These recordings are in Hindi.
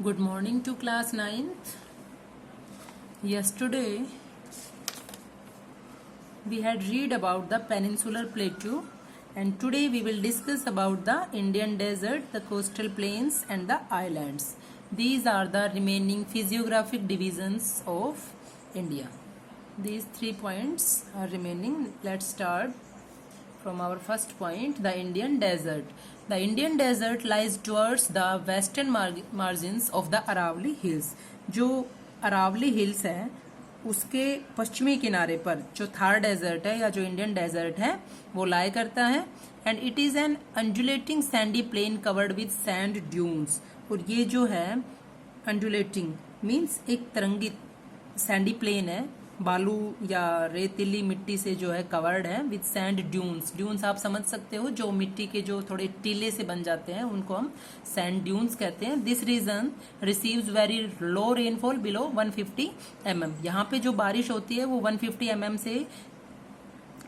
Good morning to class 9th. Yesterday we had read about the peninsular plateau, and today we will discuss about the Indian desert, the coastal plains and the islands. These are the remaining physiographic divisions of India. These 3 points are remaining. Let's start from our first point, the Indian desert. The Indian desert lies towards the western margins of the Aravalli Hills. जो अरावली हिल्स है उसके पश्चिमी किनारे पर जो थार डेजर्ट है या जो इंडियन डेजर्ट है वो लाई करता है. And it is an undulating sandy plain covered with sand dunes. और ये जो है अंडुलेटिंग मीन्स एक तरंगित सैंडी प्लेन है, बालू या रेतीली मिट्टी से जो है कवर्ड है विद सैंड ड्यून्स. ड्यून्स आप समझ सकते हो, जो मिट्टी के जो थोड़े टीले से बन जाते हैं उनको हम सैंड ड्यून्स कहते हैं. This region receives very low rainfall below 150 mm. यहाँ पे जो बारिश होती है वो 150 mm से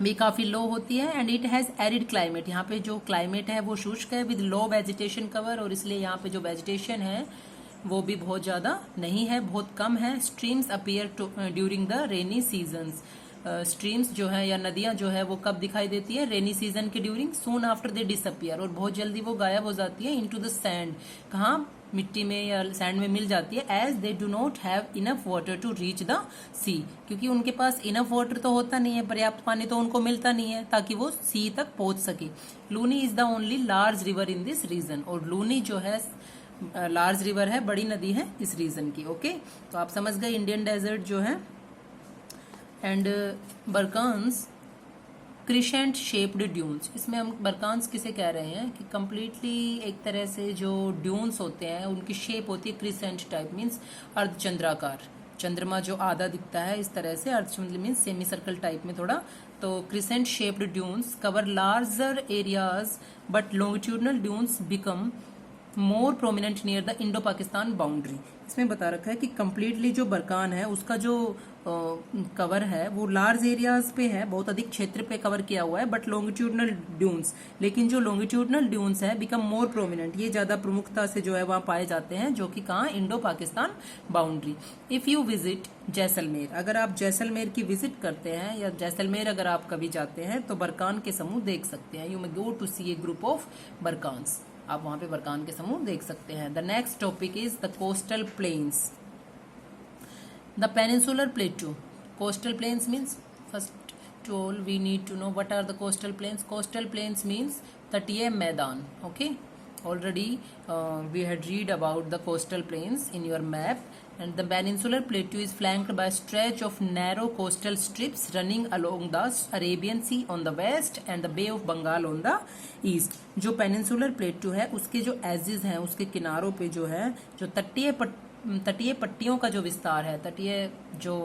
भी काफी लो होती है. And it has arid climate. यहाँ पे जो क्लाइमेट है वो शुष्क है विद लो वेजिटेशन कवर, और इसलिए यहाँ पे जो वेजिटेशन है वो भी बहुत ज्यादा नहीं है, बहुत कम है. Streams appear during the rainy seasons. Streams जो है या नदियां जो है वो कब दिखाई देती है? रेनी सीजन के during. Soon after they disappear, और बहुत जल्दी वो गायब हो जाती है इनटू द सैंड. कहाँ? मिट्टी में या सैंड में मिल जाती है. As they do not have enough water to reach the sea. क्योंकि उनके पास इनफ वाटर तो होता नहीं है, पर्याप्त पानी तो उनको मिलता नहीं है ताकि वो सी तक पहुंच सके. Luni is the only large river in this region. और लूनी जो है लार्ज रिवर है, बड़ी नदी है इस रीजन की. ओके, तो आप समझ गए इंडियन डेजर्ट जो है. And barchans crescent shaped dunes. इसमें हम बर्कान्स किसे कह रहे हैं कि कंप्लीटली एक तरह से जो ड्यून्स होते हैं उनकी शेप होती है क्रिसेंट टाइप, मीन्स अर्धचंद्राकार. चंद्रमा जो आधा दिखता है इस तरह से, अर्धचंद्र मीन्स सेमी सर्कल टाइप में थोड़ा. तो crescent shaped dunes cover larger areas but longitudinal dunes become more prominent near the Indo Pakistan boundary. इसमें बता रखा है कि कंप्लीटली जो बरकान है उसका जो कवर है वो लार्ज एरियाज पे है, बहुत अधिक क्षेत्र पे कवर किया हुआ है. बट लॉन्गिट्यूडनल ड्यून्स, लेकिन जो लॉन्गिट्यूडनल ड्यून्स है बिकम मोर प्रोमिनेंट, ये ज्यादा प्रमुखता से जो है वहां पाए जाते हैं, जो कि कहाँ? Indo Pakistan boundary. If you visit Jaisalmer, अगर आप जैसलमेर की विजिट करते हैं या जैसलमेर अगर आप कभी जाते हैं तो बरकान के समूह देख सकते हैं. You may go to see a group of barchans. आप वहां पे बरकान के समूह देख सकते हैं. The next topic is the coastal plains. The peninsular plateau. Coastal plains means, first all we need to know what are the coastal plains. Coastal plains means तटीय मैदान. Okay, already we had read about the coastal plains in your map. And the peninsular plateau is flanked by a stretch of narrow coastal strips running along the Arabian Sea on the west and the Bay of Bengal on the east. जो peninsular plateau है उसके जो एजेस हैं, उसके किनारों पे जो है जो तटीय पट्टियों का जो विस्तार है, तटीय जो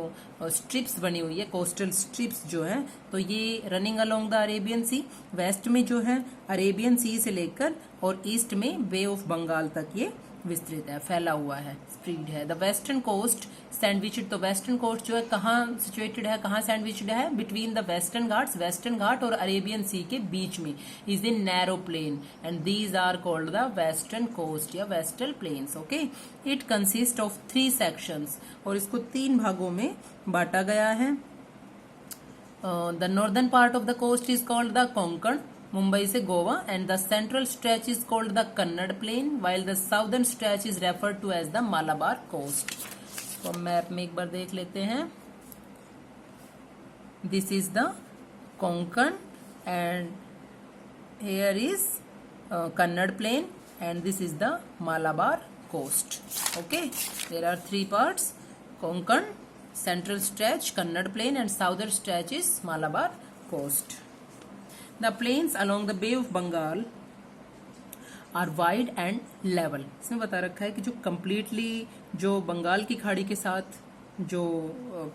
स्ट्रिप्स बनी हुई है, कोस्टल स्ट्रिप्स जो है, तो ये running along the Arabian sea. West में जो है अरेबियन सी से लेकर और ईस्ट में बे ऑफ बंगाल तक ये विस्तृत है, फैला हुआ है, स्प्रेड है. The western coast sandwiched. तो वेस्टर्न कोस्ट जो है कहाँ सिचुएटेड है, कहाँ सैंडविचड है? Between the western Ghats, western Ghat और अरेबियन सी के बीच में. Is in narrow plain and these are called the western coast या western plains. Okay, it consist of 3 sections, और इसको 3 भागों में बांटा गया है. The northern part of the coast is called the Konkan, Mumbai से Goa, and the central stretch is called the Kannada plain, while the southern stretch is referred to as the Malabar coast. तो मैप में एक बार देख लेते हैं. This is the Konkan and here is Kannada plain and this is the Malabar coast. Okay, there are 3 parts: Konkan, central stretch, Kannada plain, and southern stretch is Malabar coast. The plains along the Bay of Bengal are wide and level. इसमें बता रखा है कि जो completely जो बंगाल की खाड़ी के साथ जो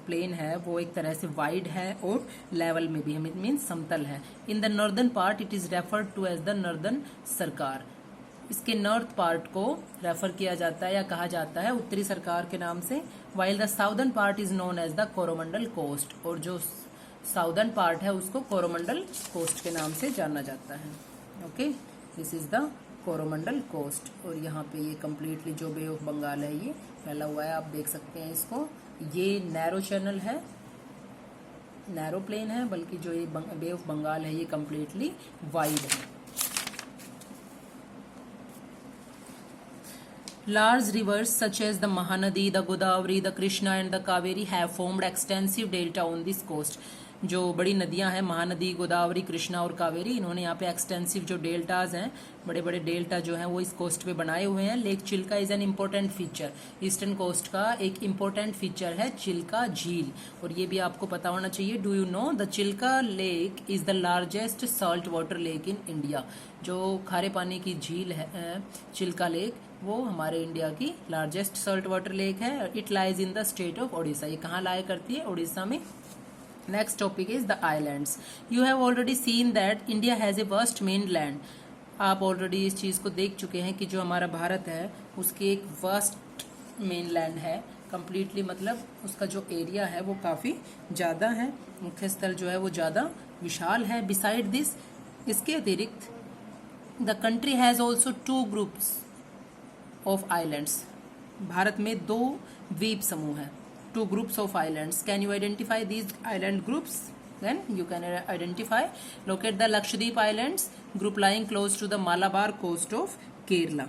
प्लेन है वो एक तरह से वाइड है और लेवल में भी है, मीन्स समतल है. In the northern part it is referred to as the northern Sarkar. इसके नॉर्थ पार्ट को रेफर किया जाता है या कहा जाता है उत्तरी सरकार के नाम से. While the southern part is known as the Coromandel coast. और जो साउदर्न पार्ट है उसको कोरोमंडल कोस्ट के नाम से जाना जाता है. Okay, this is the Coromandel coast. और यहाँ पे ये कम्प्लीटली जो बे ऑफ बंगाल है ये फैला हुआ है, आप देख सकते हैं इसको। ये नैरो चैनल है, नैरो प्लेन है, बल्कि जो ये बे ऑफ बंगाल है ये कम्प्लीटली वाइड है। Large rivers such as the Mahanadi, the Godavari, the Krishna and the Kaveri have formed extensive delta on this coast. जो बड़ी नदियां हैं महानदी, गोदावरी, कृष्णा और कावेरी, इन्होंने यहाँ पे एक्सटेंसिव जो डेल्टाज हैं, बड़े बड़े डेल्टा जो हैं वो इस कोस्ट पे बनाए हुए हैं। Lake Chilka is an important feature. Eastern coast का एक इम्पोर्टेंट फीचर है चिल्का झील, और ये भी आपको पता होना चाहिए। Do you know the Chilka lake is the largest salt water lake in India. जो खारे पानी की झील है चिल्का लेक, वो हमारे इंडिया की लार्जेस्ट सॉल्ट वाटर लेक है। It lies in the state of Odisha. ये कहाँ लाया करती है? ओडिशा में। Next topic is the islands. You have already seen that India has a worst main land. आप ऑलरेडी इस चीज़ को देख चुके हैं कि जो हमारा भारत है उसकी एक वर्स्ट मेन लैंड है कम्प्लीटली, मतलब उसका जो एरिया है वो काफ़ी ज़्यादा है, मुख्य स्थल जो है वो ज़्यादा विशाल है। बिसाइड दिस, इसके अतिरिक्त the country has also 2 groups of islands. Bharat में 2 द्वीप समूह हैं, 2 groups of islands. Can you identify these island groups? Then you can identify. Locate the Lakshadweep Islands, group lying close to the Malabar coast of Kerala.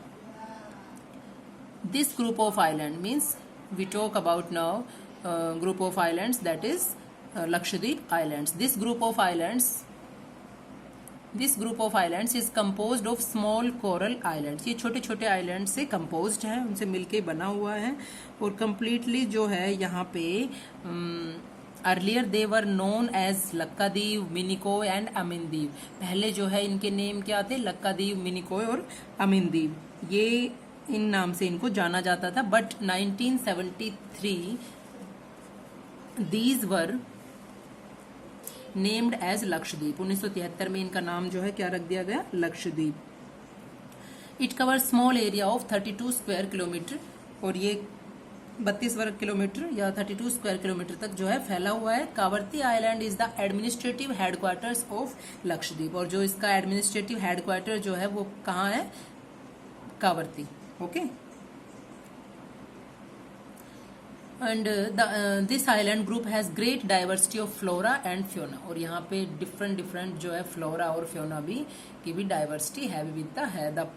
This group of island means we talk about now group of islands, that is Lakshadweep Islands. This group of islands is composed of small coral islands. ये छोटे छोटे आइलैंड से composed है, उनसे मिलके बना हुआ है। और completely जो है यहाँ पे earlier they were known as Laccadive, Minicoy and Amindivi. पहले जो है इनके नेम क्या थे? लक्काद्वीप, मिनिकॉय और अमीनद्वीप, ये इन नाम से इनको जाना जाता था। But 1973 these were named as Lakshadweep. 1973 में इनका नाम जो है क्या रख दिया गया? Lakshadweep. It cover small area of 32 square kilometre, और ये 32 वर्ग किलोमीटर या 32 स्क्वायर किलोमीटर तक जो है फैला हुआ है। Kavaratti island is the administrative headquarters of Lakshadweep, और जो इसका एडमिनिस्ट्रेटिव हेडक्वार्टर जो है वो कहाँ है? Kavaratti. Okay. And this island group has great diversity of flora and fauna, और यहाँ पे डिफरेंट जो है फ्लोरा और फ्योना भी की भी डाइवर्सिटी है, विविधता है। The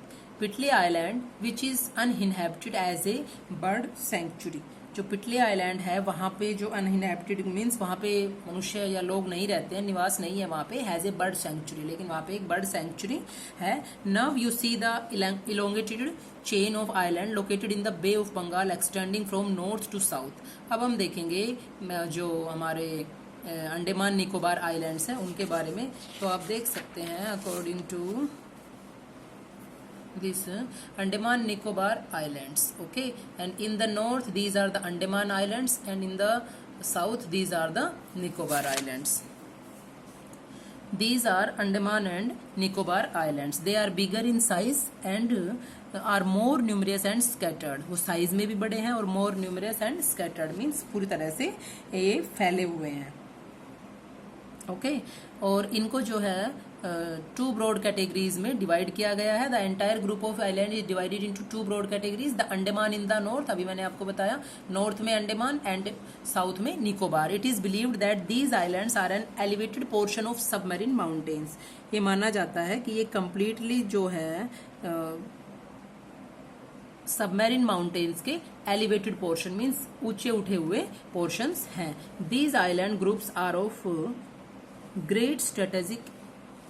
Pitti island which is uninhabited as a bird sanctuary. जो पिटली आइलैंड है वहाँ पे जो अनइनहैबिटेड मीन्स वहाँ पे मनुष्य या लोग नहीं रहते हैं, निवास नहीं है वहाँ पे, हैज ए बर्ड सेंचुरी, लेकिन वहाँ पे एक बर्ड सेंचुरी है। Now you see the elongated chain of island located in the bay of Bengal extending from north to south. अब हम देखेंगे जो हमारे अंडमान निकोबार आइलैंड्स हैं उनके बारे में। तो आप देख सकते हैं according to this Andaman Nicobar Islands, okay, and in the north these are the Andaman Islands, and in the south these are the Nicobar Islands. These are Andaman and Nicobar Islands. They are bigger in size and are more numerous and scattered. वो साइज में भी बड़े हैं और more numerous and scattered means पूरी तरह से ये फैले हुए हैं। ओके और इनको जो है 2 ब्रॉड कैटेगरीज में डिवाइड किया गया है। The entire group of island is divided into 2 broad categories. The Andaman in the north, अभी मैंने आपको बताया, नॉर्थ में अंडमान एंड साउथ में Nicobar. It is believed that these islands are an elevated portion of submarine mountains. ये माना जाता है कि ये कंप्लीटली जो है सबमरीन माउंटेन्स के एलिवेटेड पोर्शन मीन्स ऊंचे उठे हुए पोर्शंस हैं। These island groups are of great strategic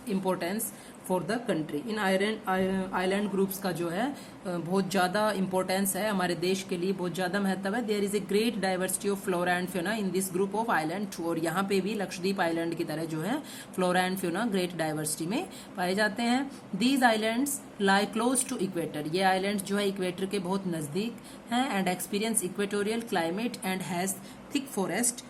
importance for the country. इन आइलैंड ग्रुप्स का जो है बहुत ज़्यादा इम्पोर्टेंस है, हमारे देश के लिए बहुत ज़्यादा महत्व है। There is a great diversity of flora and fauna in this group of island too. और यहाँ पे भी लक्षद्वीप आइलैंड की तरह जो है flora and fauna great diversity में पाए जाते हैं। These islands lie close to equator. ये आइलैंड जो है इक्वेटर के बहुत नज़दीक हैं and experience equatorial climate and has thick forest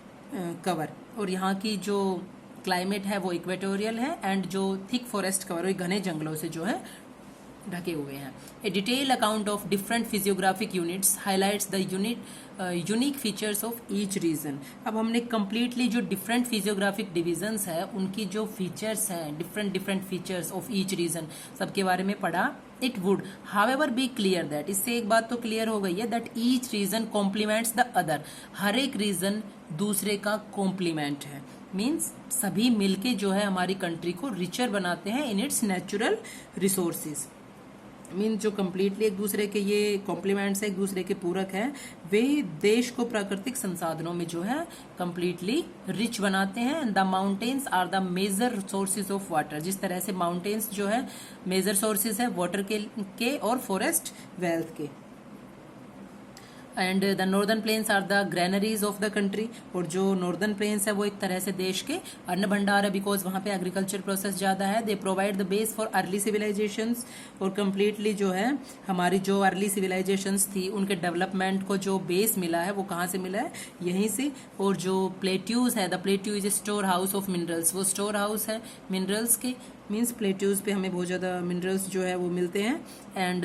cover. और यहाँ की जो क्लाइमेट है वो इक्वेटोरियल है एंड जो थिक फॉरेस्ट कवर हुई घने जंगलों से जो है ढके हुए हैं। ए detail account of different physiographic units highlights the unique features of each reason. अब हमने कंप्लीटली जो डिफरेंट फिजियोग्राफिक डिविजन्स है उनकी जो फीचर्स हैं, different features of each region, सबके बारे में पढ़ा। It would however be clear that, इससे एक बात तो क्लियर हो गई है, that each region complements the other, हर एक रीजन दूसरे का कॉम्प्लीमेंट है। मीन्स सभी मिलके जो है हमारी कंट्री को रिचर बनाते हैं in its natural resources. Mean जो कम्प्लीटली एक दूसरे के ये कॉम्प्लीमेंट्स है, एक दूसरे के पूरक हैं, वे देश को प्राकृतिक संसाधनों में जो है कम्प्लीटली रिच बनाते हैं। The mountains are the major sources of water, जिस तरह से माउंटेन्स जो है मेजर सोर्सेज है वाटर के और फॉरेस्ट वेल्थ के। And the northern plains are the granaries of the country, और जो नॉर्दर्न प्लेन्स है वो एक तरह से देश के अन्न भंडार है, बिकॉज वहाँ पे एग्रीकल्चर प्रोसेस ज़्यादा है। They provide the base for early civilisations, और कम्प्लीटली जो है हमारी जो अर्ली सिविलाइजेशंस थी उनके डेवलपमेंट को जो बेस मिला है वो कहाँ से मिला है, यहीं से। और जो प्लेट्यूज है, the plateau is a store house of minerals, वो स्टोर हाउस है मिनरल्स के। मीन्स प्लेट्यूज पे हमें बहुत ज़्यादा मिनरल्स जो है वो मिलते हैं। And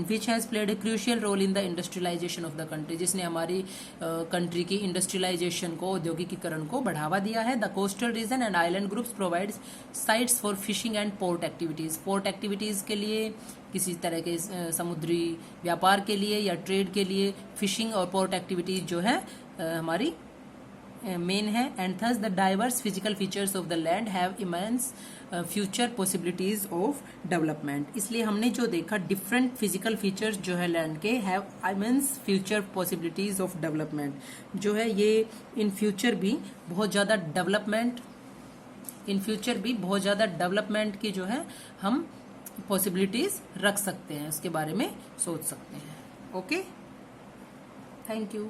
which has played a crucial role in the industrialisation of the country, जिसने हमारी कंट्री की इंडस्ट्रियलाइजेशन को, औद्योगिकीकरण को बढ़ावा दिया है। The coastal region and island groups provide sites for fishing and port activities, port activities के लिए, किसी तरह के समुद्री व्यापार के लिए या ट्रेड के लिए फिशिंग और पोर्ट एक्टिविटीज़ जो है हमारी मेन है। And thus the diverse physical features of the land have immense future possibilities of development. इसलिए हमने जो देखा डिफरेंट फिजिकल फीचर्स जो है लैंड के have immense future possibilities of development, जो है ये इन फ्यूचर भी बहुत ज़्यादा डेवलपमेंट की जो है हम पॉसिबिलिटीज रख सकते हैं, उसके बारे में सोच सकते हैं। Okay, thank you.